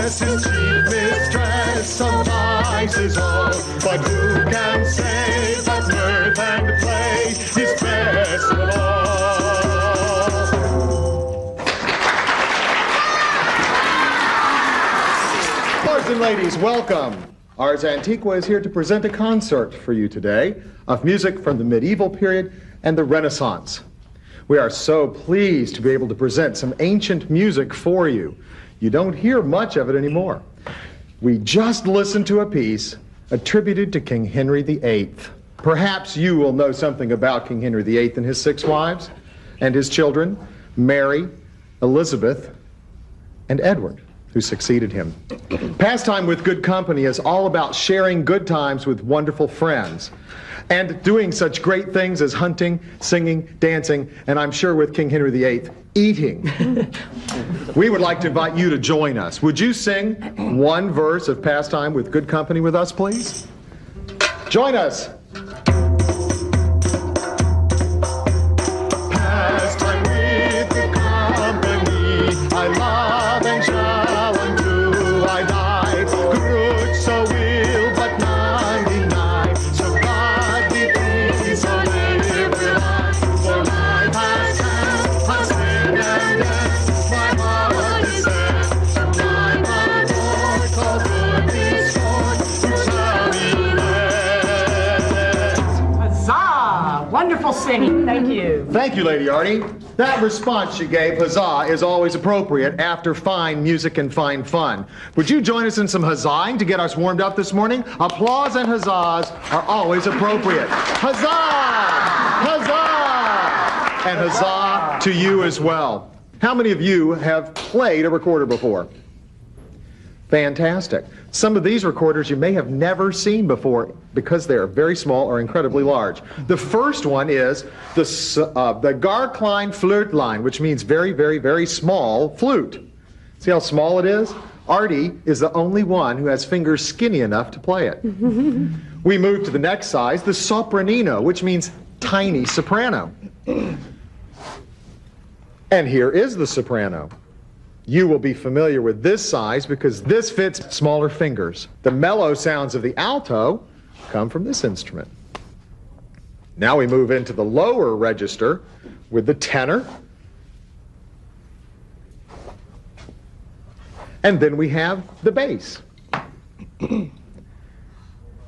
dress in cheap mistress suffices all. But who can say that mirth and play is best of all? Lords and ladies, welcome. Ars Antiqua is here to present a concert for you today of music from the medieval period and the Renaissance. We are so pleased to be able to present some ancient music for you. You don't hear much of it anymore. We just listened to a piece attributed to King Henry VIII. Perhaps you will know something about King Henry VIII and his 6 wives and his children, Mary, Elizabeth, and Edward, who succeeded him. Pastime with Good Company is all about sharing good times with wonderful friends and doing such great things as hunting, singing, dancing, and I'm sure with King Henry VIII, eating. We would like to invite you to join us. Would you sing one verse of Pastime with Good Company with us, please? Join us. Pastime with Good Company, I love and shall undo I die. Good so will but 99. So God be pleased, so live will I. For my pastime, I sing and dance. My heart is set. So my Lord called good this Lord, who shall be blessed. Huzzah! Wonderful singing. Thank you. Thank you, Lady Artie. That response you gave, huzzah, is always appropriate after fine music and fine fun. Would you join us in some huzzahing to get us warmed up this morning? Applause and huzzahs are always appropriate. Huzzah! Huzzah! And huzzah to you as well. How many of you have played a recorder before? Fantastic. Some of these recorders you may have never seen before because they are very small or incredibly large. The first one is the Gar-Klein Flötlein, which means very, very, very small flute. See how small it is? Artie is the only one who has fingers skinny enough to play it. We move to the next size, the Sopranino, which means tiny soprano. And here is the soprano. You will be familiar with this size because this fits smaller fingers. The mellow sounds of the alto come from this instrument. Now we move into the lower register with the tenor. And then we have the bass.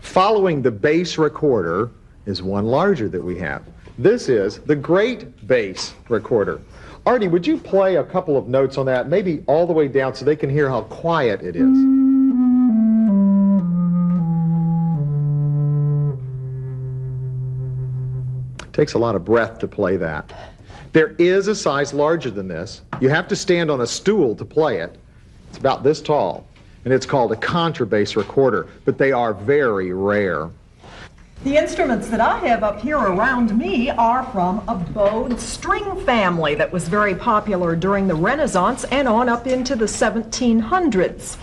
Following the bass recorder is one larger that we have. This is the great bass recorder. Artie, would you play a couple of notes on that, maybe all the way down so they can hear how quiet it is? It takes a lot of breath to play that. There is a size larger than this. You have to stand on a stool to play it. It's about this tall, and it's called a contrabass recorder, but they are very rare. The instruments that I have up here around me are from a bowed string family that was very popular during the Renaissance and on up into the 1700s.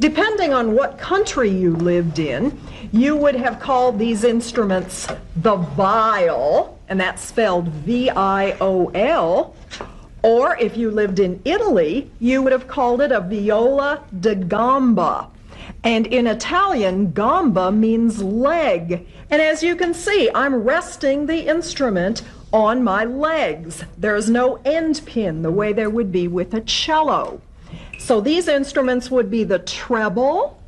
Depending on what country you lived in, you would have called these instruments the viol, and that's spelled V-I-O-L, or if you lived in Italy, you would have called it a viola da gamba. And in Italian, gamba means leg. And as you can see, I'm resting the instrument on my legs. There's no end pin the way there would be with a cello. So these instruments would be the treble,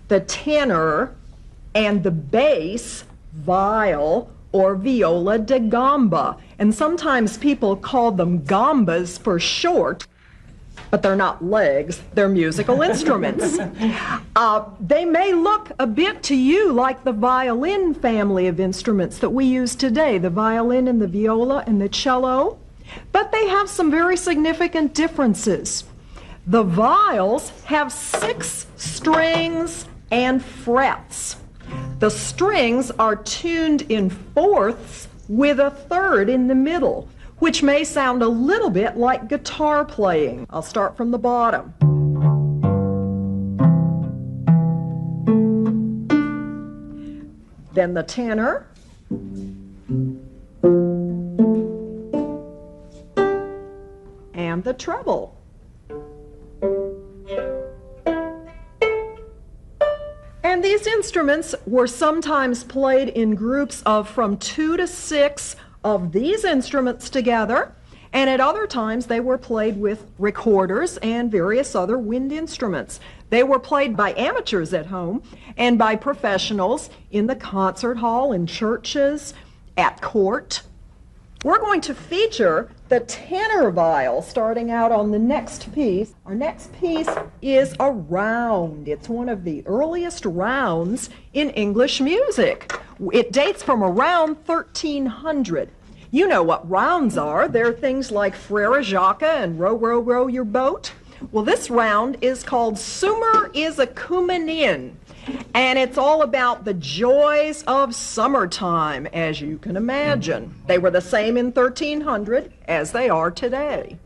the tenor, and the bass, viol, or viola da gamba. And sometimes people call them gambas for short. But they're not legs, they're musical instruments. They may look a bit to you like the violin family of instruments that we use today, the violin and the viola and the cello, but they have some very significant differences. The viols have 6 strings and frets. The strings are tuned in fourths with a third in the middle, which may sound a little bit like guitar playing. I'll start from the bottom. Then the tenor. And the treble. And these instruments were sometimes played in groups of from 2 to 6 of these instruments together, and at other times they were played with recorders and various other wind instruments. They were played by amateurs at home and by professionals in the concert hall, in churches, at court. We're going to feature the tenor viol starting out on the next piece. Our next piece is a round. It's one of the earliest rounds in English music. It dates from around 1300. You know what rounds are. They're things like Frere Jacques and Row, Row, Row Your Boat. Well, this round is called Summer is a Coomin' In, and it's all about the joys of summertime, as you can imagine. They were the same in 1300 as they are today.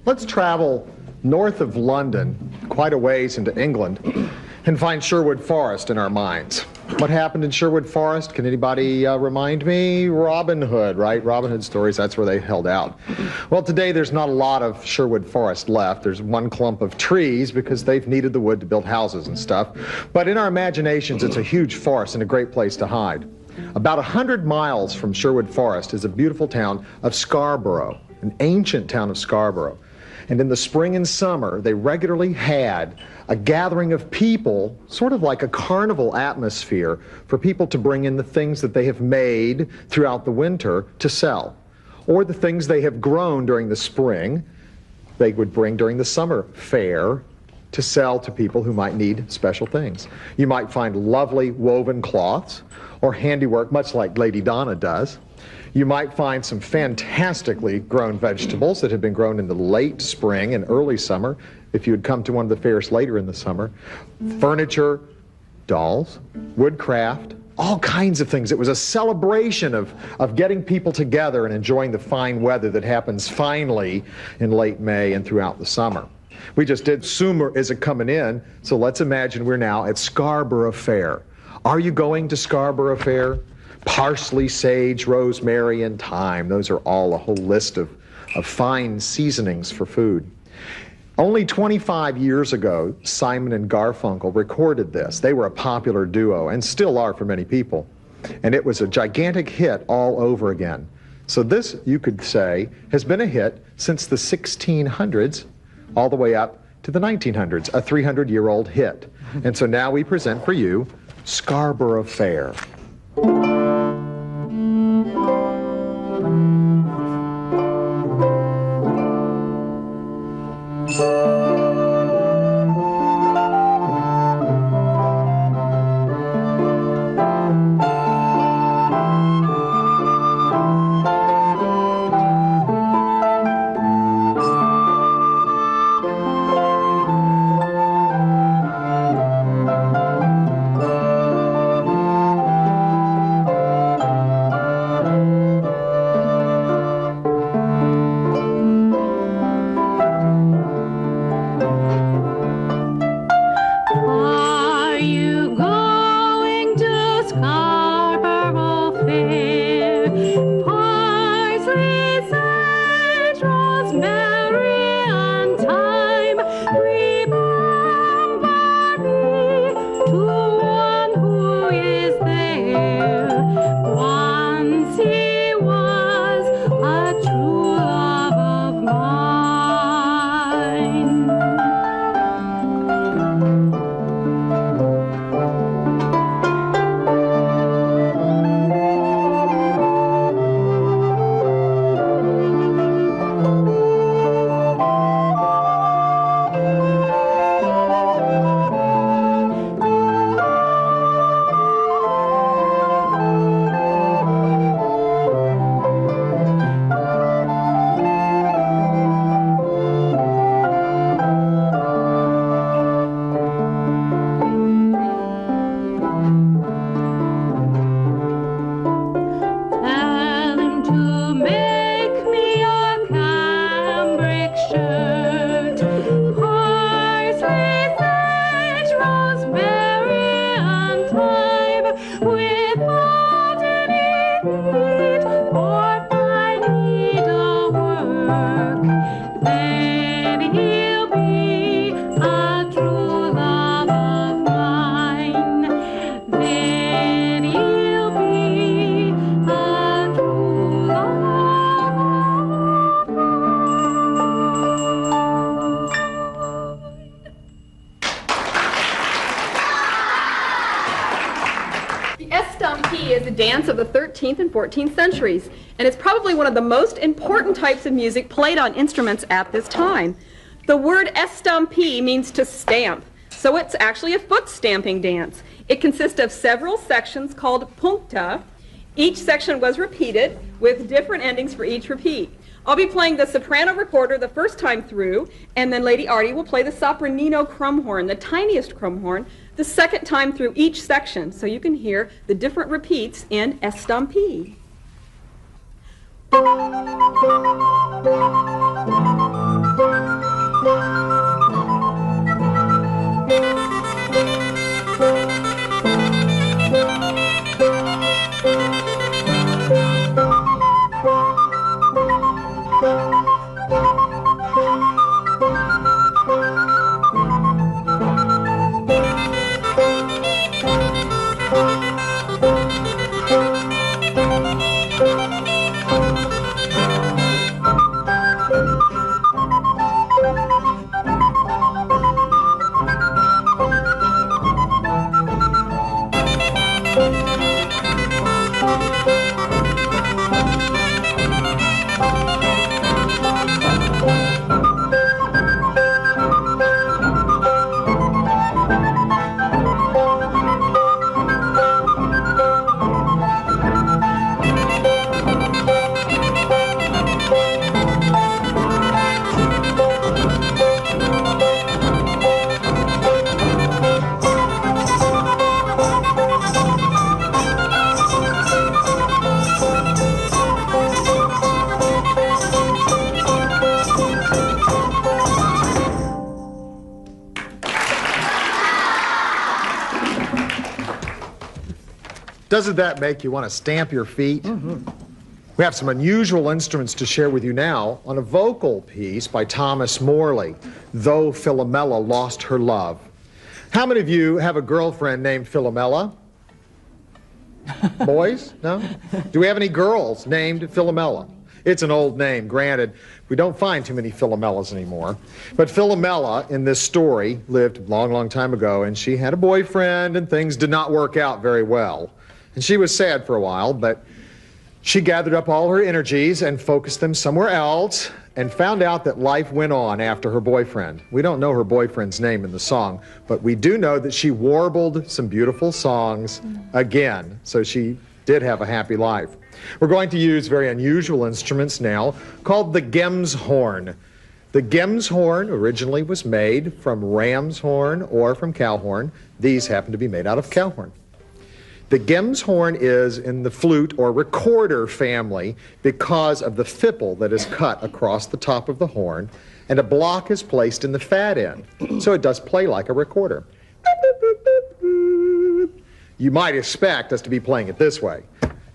Let's travel north of London, quite a ways into England, and find Sherwood Forest in our minds. What happened in Sherwood Forest? Can anybody remind me? Robin Hood, right? Robin Hood stories, that's where they held out. Well, today there's not a lot of Sherwood Forest left. There's one clump of trees because they've needed the wood to build houses and stuff. But in our imaginations, it's a huge forest and a great place to hide. About 100 miles from Sherwood Forest is a beautiful town of Scarborough, an ancient town of Scarborough. And in the spring and summer, they regularly had a gathering of people, sort of like a carnival atmosphere, for people to bring in the things that they have made throughout the winter to sell. Or the things they have grown during the spring, they would bring during the summer fair to sell to people who might need special things. You might find lovely woven cloths or handiwork, much like Lady Donna does. You might find some fantastically grown vegetables that have been grown in the late spring and early summer, if you had come to one of the fairs later in the summer. Furniture, dolls, woodcraft, all kinds of things. It was a celebration of getting people together and enjoying the fine weather that happens finally in late May and throughout the summer. We just did Summer Is a Comin' In, so let's imagine we're now at Scarborough Fair. Are you going to Scarborough Fair? Parsley, sage, rosemary, and thyme. Those are all a whole list of fine seasonings for food. Only 25 years ago, Simon and Garfunkel recorded this. They were a popular duo, and still are for many people. And it was a gigantic hit all over again. So this, you could say, has been a hit since the 1600s, all the way up to the 1900s, a 300-year-old hit. And so now we present for you Scarborough Fair. Is a dance of the 13th and 14th centuries, and it's probably one of the most important types of music played on instruments at this time. The word estampie means to stamp, so it's actually a foot stamping dance. It consists of several sections called puncta. Each section was repeated with different endings for each repeat. I'll be playing the soprano recorder the first time through, and then Lady Artie will play the sopranino crumhorn, the tiniest crumhorn, the second time through each section, so you can hear the different repeats in estampie. Doesn't that make you want to stamp your feet? We have some unusual instruments to share with you now on a vocal piece by Thomas Morley, Though Philomela Lost Her Love. How many of you have a girlfriend named Philomela? Boys? No? Do we have any girls named Philomela? It's an old name, granted. We don't find too many Philomelas anymore. But Philomela, in this story, lived a long, long time ago, and she had a boyfriend, and things did not work out very well. And she was sad for a while, but she gathered up all her energies and focused them somewhere else and found out that life went on after her boyfriend. We don't know her boyfriend's name in the song, but we do know that she warbled some beautiful songs again. So she did have a happy life. We're going to use very unusual instruments now called the Gemshorn. The Gemshorn originally was made from ram's horn or from cow horn. These happen to be made out of cow horn. The Gemshorn is in the flute or recorder family because of the fipple that is cut across the top of the horn, and a block is placed in the fat end, so it does play like a recorder. You might expect us to be playing it this way.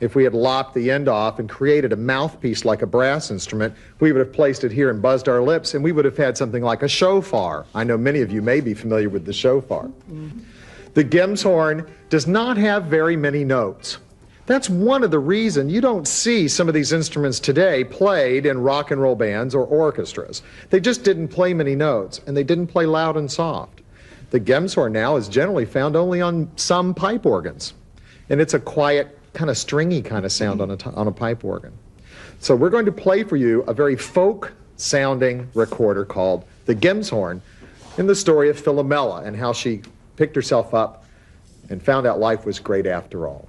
If we had lopped the end off and created a mouthpiece like a brass instrument, we would have placed it here and buzzed our lips, and we would have had something like a shofar. I know many of you may be familiar with the shofar. The Gemshorn does not have very many notes. That's one of the reasons you don't see some of these instruments today played in rock and roll bands or orchestras. They just didn't play many notes, and they didn't play loud and soft. The Gemshorn now is generally found only on some pipe organs, and it's a quiet, kind of stringy kind of sound on a pipe organ. So we're going to play for you a very folk-sounding recorder called the Gemshorn in the story of Philomela and how she picked herself up and found out life was great after all.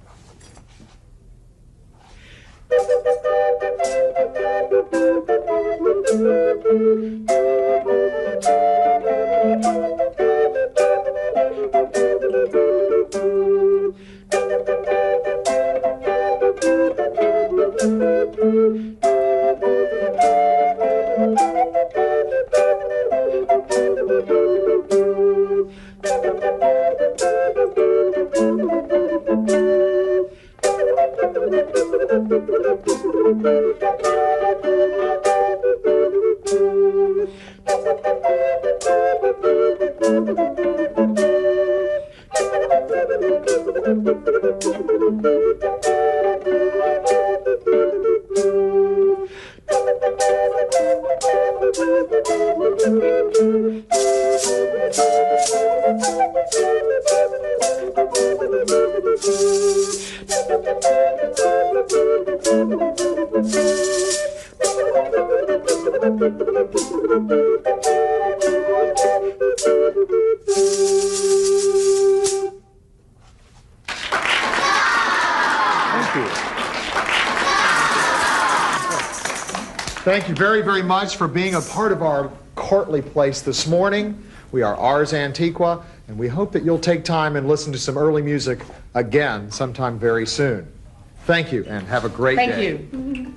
Thank you very, very much for being a part of our courtly place this morning. We are Ars Antiqua, and we hope that you'll take time and listen to some early music again sometime very soon. Thank you, and have a great day. Thank you.